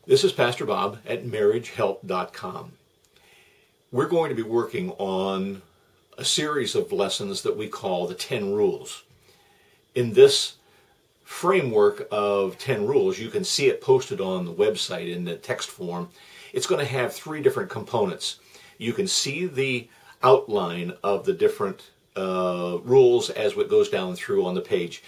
This is Pastor Bob at marriagehelp.com. We're going to be working on a series of lessons that we call the 10 Rules. In this framework of 10 rules, you can see it posted on the website in the text form. It's going to have 3 different components. You can see the outline of the different rules as it goes down through on the page.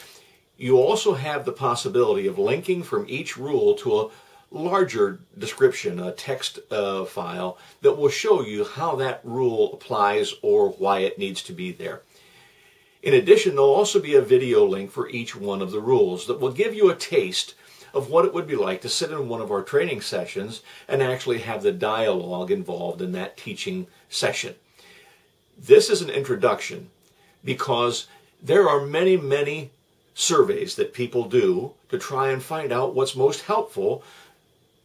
You also have the possibility of linking from each rule to a larger description, a text file that will show you how that rule applies or why it needs to be there. In addition, there'll also be a video link for each one of the rules that will give you a taste of what it would be like to sit in one of our training sessions and actually have the dialogue involved in that teaching session. This is an introduction because there are many surveys that people do to try and find out what's most helpful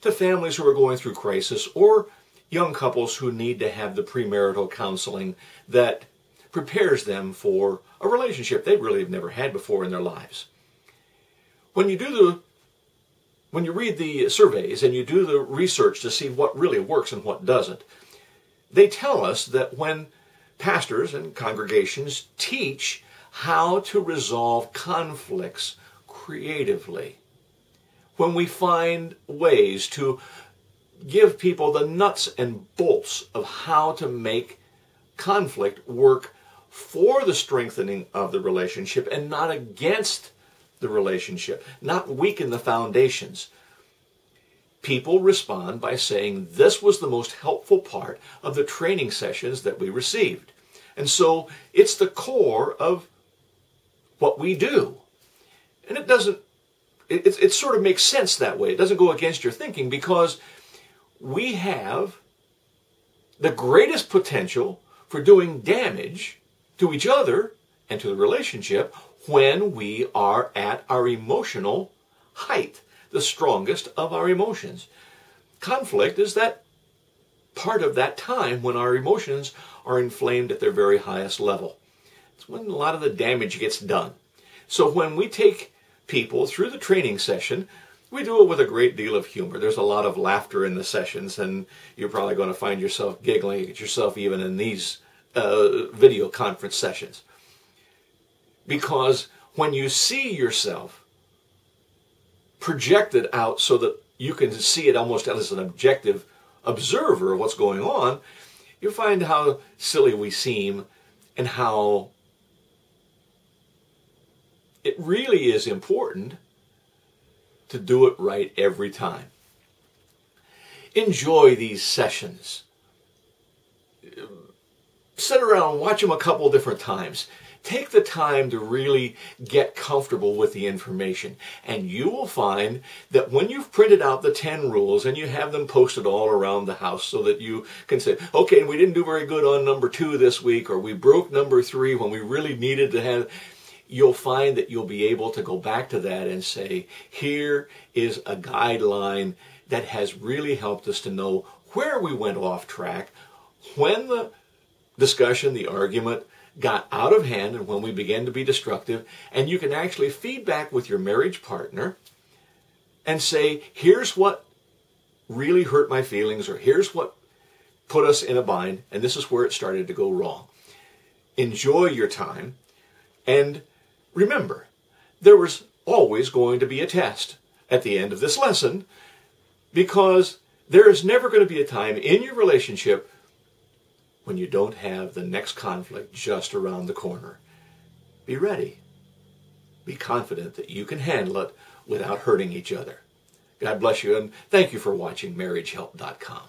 to families who are going through crisis or young couples who need to have the premarital counseling that prepares them for a relationship they really have never had before in their lives. When you read the surveys and you do the research to see what really works and what doesn't, they tell us that when pastors and congregations teach how to resolve conflicts creatively, when we find ways to give people the nuts and bolts of how to make conflict work for the strengthening of the relationship and not against the relationship, not weaken the foundations, people respond by saying this was the most helpful part of the training sessions that we received. And so it's the core of what we do. And it sort of makes sense that way. It doesn't go against your thinking because we have the greatest potential for doing damage to each other and to the relationship when we are at our emotional height, the strongest of our emotions. Conflict is that part of that time when our emotions are inflamed at their very highest level. It's when a lot of the damage gets done. So when we take people through the training session, we do it with a great deal of humor. There's a lot of laughter in the sessions, and you're probably going to find yourself giggling at yourself even in these video conference sessions. Because when you see yourself projected out so that you can see it almost as an objective observer of what's going on, you find how silly we seem and how it really is important to do it right every time. Enjoy these sessions. Sit around and watch them a couple different times. Take the time to really get comfortable with the information, and you will find that when you've printed out the 10 rules and you have them posted all around the house so that you can say, okay, we didn't do very good on number 2 this week, or we broke number 3 when we really needed to have, you'll find that you'll be able to go back to that and say, here is a guideline that has really helped us to know where we went off track, when the discussion, the argument got out of hand and when we began to be destructive, and you can actually feedback with your marriage partner and say, here's what really hurt my feelings, or here's what put us in a bind, and this is where it started to go wrong. Enjoy your time, and remember, there was always going to be a test at the end of this lesson, because there is never going to be a time in your relationship when you don't have the next conflict just around the corner. Be ready. Be confident that you can handle it without hurting each other. God bless you, and thank you for watching marriagehelp.com.